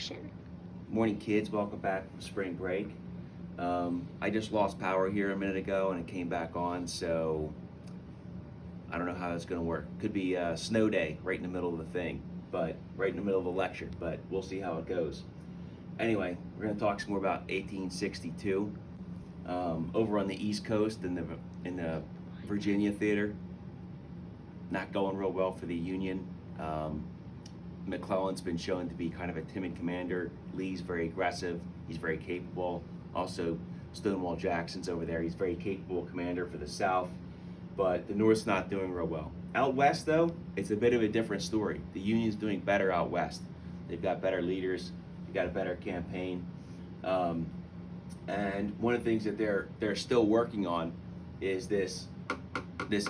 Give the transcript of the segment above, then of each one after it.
section. Morning, kids. Welcome back from spring break. I just lost power here a minute ago and it came back on, so I don't know how that's going to work. Could be a snow day right in the middle of the thing, but right in the middle of the lecture, but we'll see how it goes. Anyway, we're going to talk some more about 1862 over on the East Coast in the Virginia theater. Not going real well for the Union. McClellan's been shown to be kind of a timid commander. Lee's very aggressive. He's very capable. Also, Stonewall Jackson's over there. He's a very capable commander for the South, but the North's not doing real well. Out west, though, it's a bit of a different story. The Union's doing better out west. They've got better leaders. They've got a better campaign. And one of the things that they're still working on is this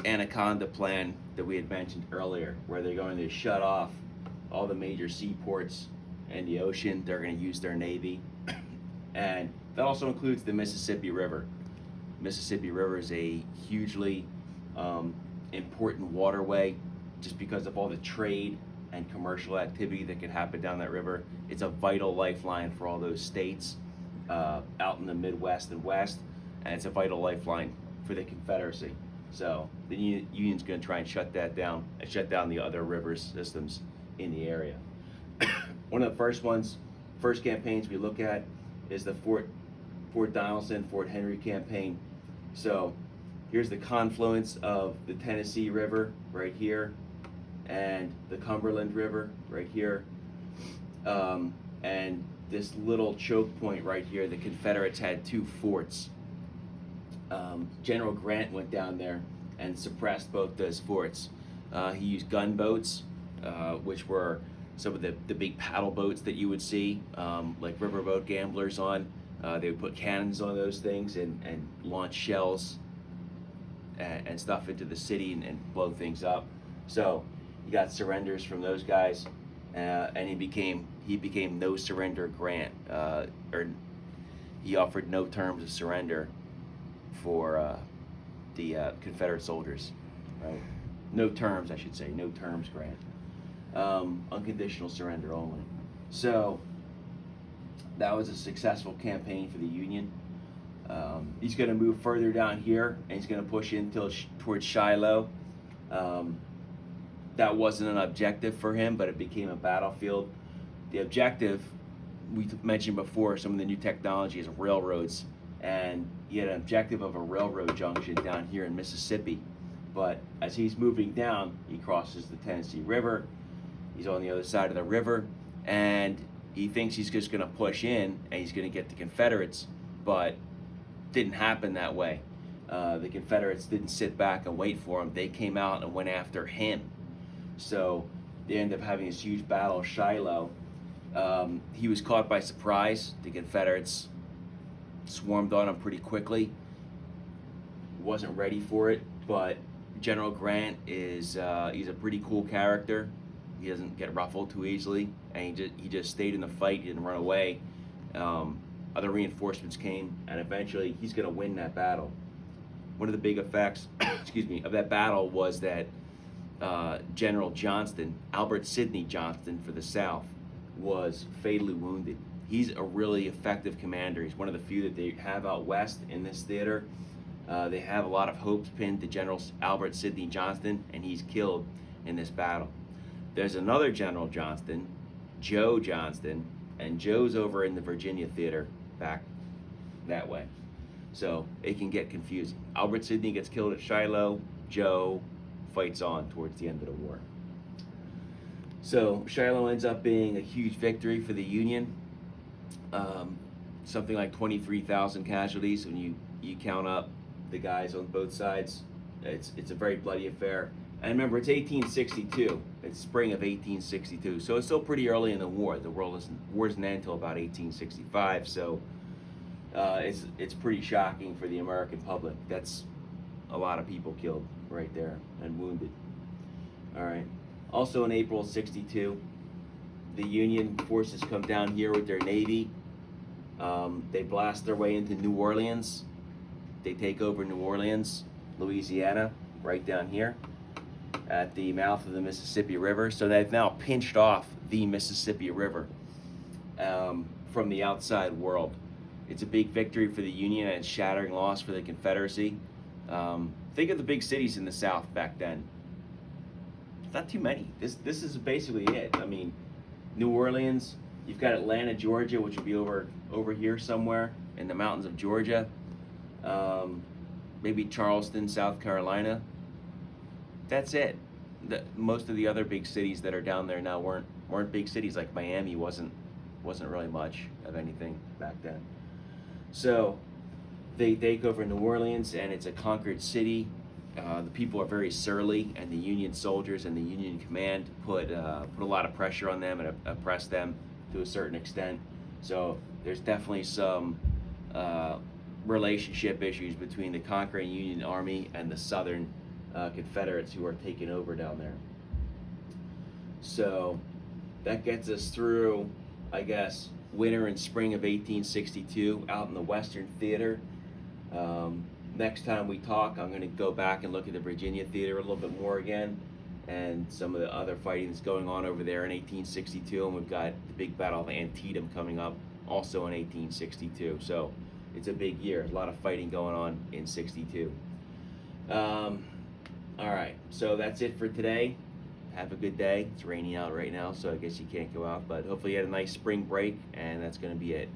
Anaconda plan that we had mentioned earlier, where they're going to shut off all the major seaports and the ocean. They're going to use their Navy. And that also includes the Mississippi River. Mississippi River is a hugely important waterway just because of all the trade and commercial activity that could happen down that river. It's a vital lifeline for all those states out in the Midwest and West, and it's a vital lifeline for the Confederacy. So the Union's going to try and shut that down and shut down the other river systems in the area. One of the first campaigns we look at is the Fort Donelson, Fort Henry campaign. So here's the confluence of the Tennessee River right here and the Cumberland River right here. And this little choke point right here, the Confederates had two forts. General Grant went down there and suppressed both those forts. He used gunboats, which were some of the big paddle boats that you would see, like riverboat gamblers on. They would put cannons on those things and launch shells and stuff into the city and blow things up. So he got surrenders from those guys, and he became no surrender Grant, or he offered no terms of surrender for the Confederate soldiers, right? No terms, I should say, no terms Grant. Unconditional surrender only. So that was a successful campaign for the Union. He's going to move further down here, and he's going to push in towards Shiloh. That wasn't an objective for him, but it became a battlefield. The objective, we mentioned before, some of the new technology is railroads, and he had an objective of a railroad junction down here in Mississippi. But as he's moving down, he crosses the Tennessee River. He's on the other side of the river, and he thinks he's just going to push in and he's going to get the Confederates, but didn't happen that way. The Confederates didn't sit back and wait for him. They came out and went after him. So they ended up having this huge battle of Shiloh. He was caught by surprise. The Confederates swarmed on him pretty quickly. Wasn't ready for it, but General Grant is he's a pretty cool character. He doesn't get ruffled too easily, and he just stayed in the fight. He didn't run away. Other reinforcements came, and eventually he's going to win that battle. One of the big effects, of that battle was that General Johnston, Albert Sidney Johnston for the South, was fatally wounded. He's a really effective commander. He's one of the few that they have out west in this theater. They have a lot of hopes pinned to General Albert Sidney Johnston, and he's killed in this battle. There's another General Johnston, Joe Johnston, and Joe's over in the Virginia theater back that way. So it can get confusing. Albert Sidney gets killed at Shiloh. Joe fights on towards the end of the war. So Shiloh ends up being a huge victory for the Union. Something like 23,000 casualties when you count up the guys on both sides. It's a very bloody affair. And remember, it's 1862. It's spring of 1862, so it's still pretty early in the war. The war doesn't end until about 1865. So it's pretty shocking for the American public. That's a lot of people killed right there and wounded. All right. Also in April '62, the Union forces come down here with their Navy. They blast their way into New Orleans. They take over New Orleans, Louisiana, right down here at the mouth of the Mississippi River. So they've now pinched off the Mississippi River. from the outside world. It's a big victory for the Union and a shattering loss for the Confederacy. Think of the big cities in the South back then. Not too many. This is basically it. I mean, New Orleans. You've got Atlanta, Georgia, which would be over here somewhere in the mountains of Georgia. Maybe Charleston, South Carolina. That's it. Most of the other big cities that are down there now weren't big cities. Like Miami wasn't really much of anything back then. So they take over New Orleans, and it's a conquered city. The people are very surly, and the Union soldiers and the Union command put a lot of pressure on them and oppress them to a certain extent. So there's definitely some relationship issues between the conquering Union Army and the Southern Confederates who are taking over down there. So that gets us through, I guess, winter and spring of 1862 out in the Western Theater. Next time we talk, I'm going to go back and look at the Virginia Theater a little bit more again, and some of the other fighting that's going on over there in 1862. And we've got the big Battle of Antietam coming up also in 1862. So it's a big year. A lot of fighting going on in 62. All right, so that's it for today. Have a good day. It's raining out right now, so I guess you can't go out, but hopefully you had a nice spring break, and that's going to be it.